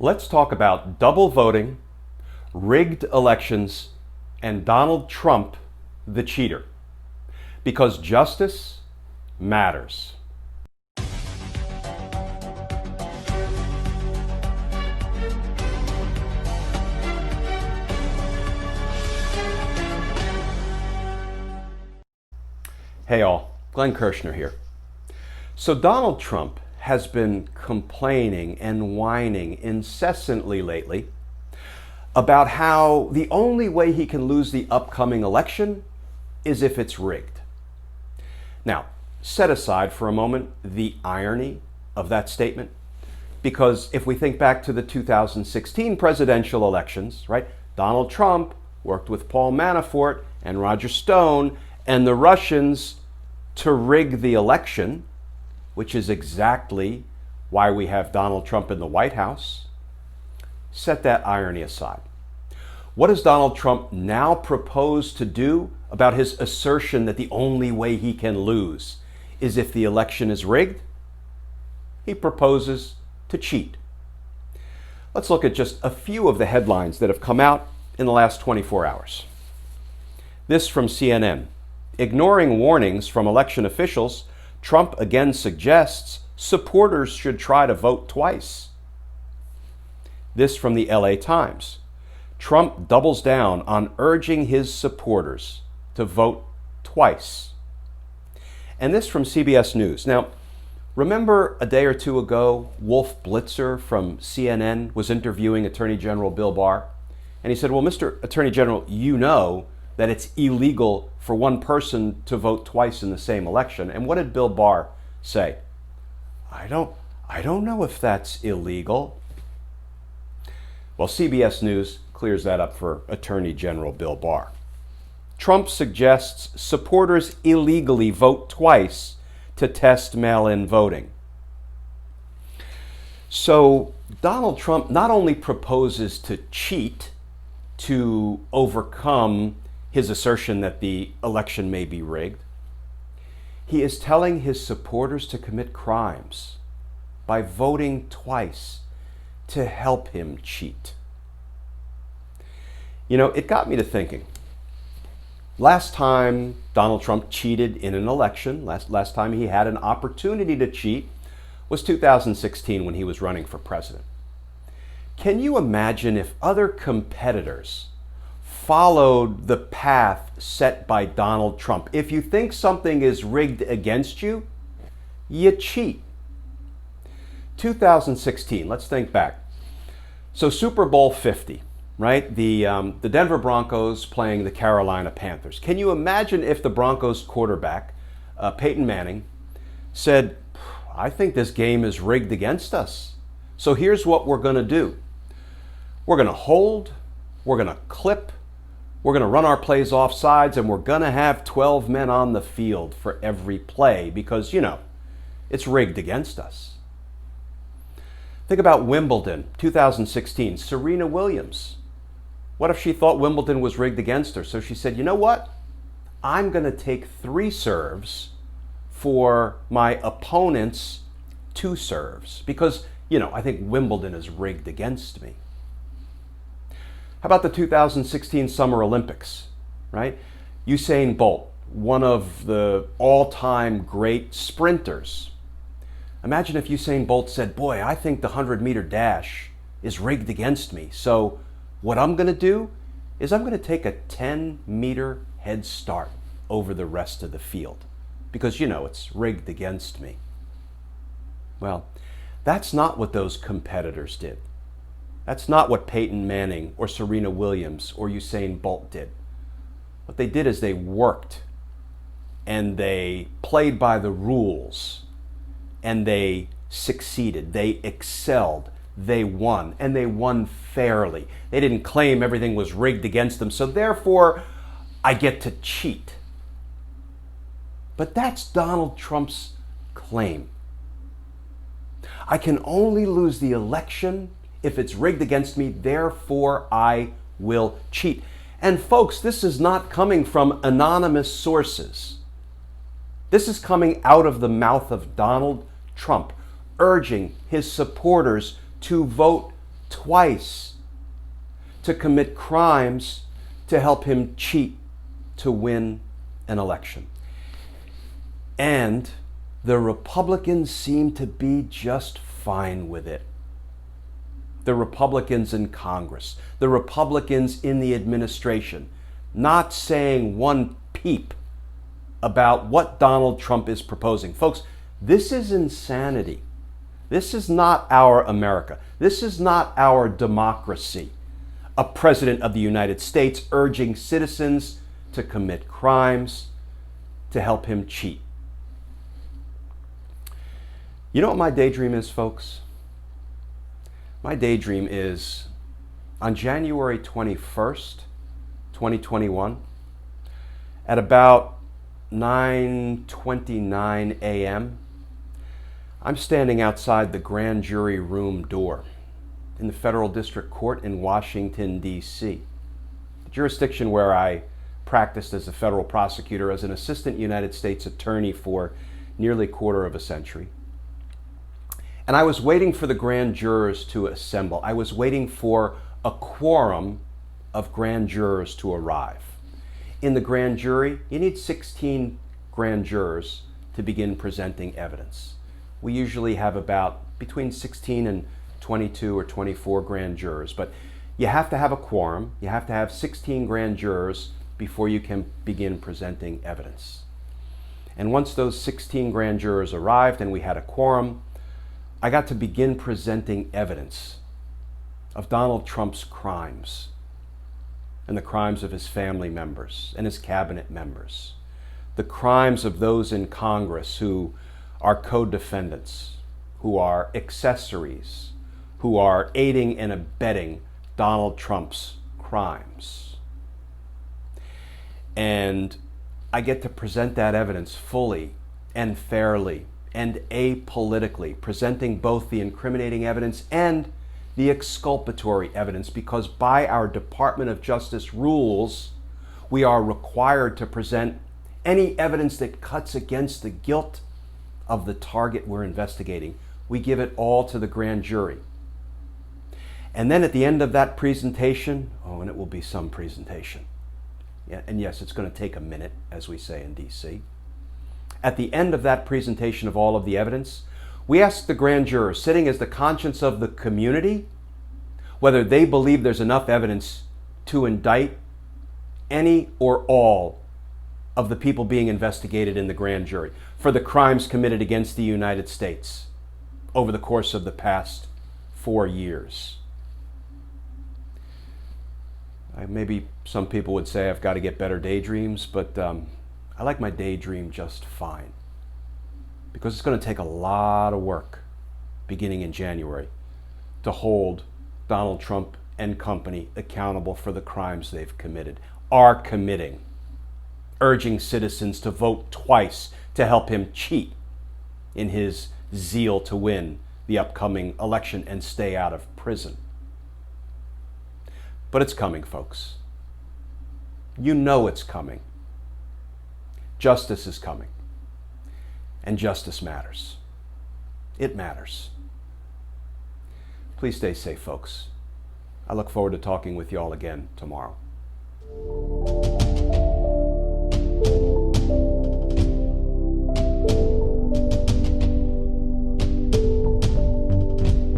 Let's talk about double voting, rigged elections, and Donald Trump, the cheater. Because justice matters. Hey all, Glenn Kirshner here. So Donald Trump has been complaining and whining incessantly lately about how the only way he can lose the upcoming election is if it's rigged. Now, set aside for a moment the irony of that statement, because if we think back to the 2016 presidential elections, right, Donald Trump worked with Paul Manafort and Roger Stone and the Russians to rig the election, which is exactly why we have Donald Trump in the White House. Set that irony aside. What does Donald Trump now propose to do about his assertion that the only way he can lose is if the election is rigged? He proposes to cheat. Let's look at just a few of the headlines that have come out in the last 24 hours. This from CNN. Ignoring warnings from election officials, Trump again suggests supporters should try to vote twice. This from the LA Times. Trump doubles down on urging his supporters to vote twice. And this from CBS News. Now, remember a day or two ago, Wolf Blitzer from CNN was interviewing Attorney General Bill Barr? And he said, well, Mr. Attorney General, you know that it's illegal for one person to vote twice in the same election. And what did Bill Barr say? I don't know if that's illegal. Well, CBS News clears that up for Attorney General Bill Barr. Trump suggests supporters illegally vote twice to test mail-in voting. So Donald Trump not only proposes to cheat to overcome his assertion that the election may be rigged, he is telling his supporters to commit crimes by voting twice to help him cheat. You know, it got me to thinking. Last time Donald Trump cheated in an election, last time he had an opportunity to cheat, was 2016 when he was running for president. Can you imagine if other competitors followed the path set by Donald Trump? If you think something is rigged against you, you cheat. 2016, let's think back. So Super Bowl 50, right? The Denver Broncos playing the Carolina Panthers. Can you imagine if the Broncos quarterback, Peyton Manning, said, I think this game is rigged against us. So here's what we're going to do. We're going to hold, we're going to clip, we're going to run our plays off sides, and we're going to have 12 men on the field for every play because, you know, it's rigged against us. Think about Wimbledon, 2016, Serena Williams. What if she thought Wimbledon was rigged against her? So she said, you know what? I'm going to take 3 serves for my opponent's 2 serves because, you know, I think Wimbledon is rigged against me. How about the 2016 Summer Olympics, right? Usain Bolt, one of the all-time great sprinters. Imagine if Usain Bolt said, boy, I think the 100-meter dash is rigged against me. So what I'm going to do is I'm going to take a 10-meter head start over the rest of the field because, you know, it's rigged against me. Well, that's not what those competitors did. That's not what Peyton Manning or Serena Williams or Usain Bolt did. What they did is they worked and they played by the rules and they succeeded. They excelled. They won, and they won fairly. They didn't claim everything was rigged against them, so therefore I get to cheat. But that's Donald Trump's claim. I can only lose the election if it's rigged against me, therefore I will cheat. And folks, this is not coming from anonymous sources. This is coming out of the mouth of Donald Trump, urging his supporters to vote twice to commit crimes to help him cheat to win an election. And the Republicans seem to be just fine with it. The Republicans in Congress, the Republicans in the administration, not saying one peep about what Donald Trump is proposing. Folks, this is insanity. This is not our America. This is not our democracy. A president of the United States urging citizens to commit crimes to help him cheat. You know what my daydream is, folks? My daydream is on January 21st, 2021, at about 9:29 a.m., I'm standing outside the grand jury room door in the Federal District Court in Washington, D.C., the jurisdiction where I practiced as a federal prosecutor as an assistant United States attorney for nearly a quarter of a century. And I was waiting for the grand jurors to assemble. I was waiting for a quorum of grand jurors to arrive. In the grand jury, you need 16 grand jurors to begin presenting evidence. We usually have about between 16 and 22 or 24 grand jurors, but you have to have a quorum. You have to have 16 grand jurors before you can begin presenting evidence. And once those 16 grand jurors arrived and we had a quorum, I got to begin presenting evidence of Donald Trump's crimes and the crimes of his family members and his cabinet members, the crimes of those in Congress who are co-defendants, who are accessories, who are aiding and abetting Donald Trump's crimes. And I get to present that evidence fully and fairly and apolitically, presenting both the incriminating evidence and the exculpatory evidence, because by our Department of Justice rules, we are required to present any evidence that cuts against the guilt of the target we're investigating. We give it all to the grand jury. And then at the end of that presentation, and it will be some presentation. Yeah, and yes, it's going to take a minute, as we say in DC. At the end of that presentation of all of the evidence, we ask the grand jurors, sitting as the conscience of the community, whether they believe there's enough evidence to indict any or all of the people being investigated in the grand jury for the crimes committed against the United States over the course of the past 4 years. Maybe some people would say I've got to get better daydreams, but I like my daydream just fine, because it's going to take a lot of work beginning in January to hold Donald Trump and company accountable for the crimes they've committed, are committing, urging citizens to vote twice to help him cheat in his zeal to win the upcoming election and stay out of prison. But it's coming, folks. You know it's coming. Justice is coming. And justice matters. It matters. Please stay safe, folks. I look forward to talking with you all again tomorrow.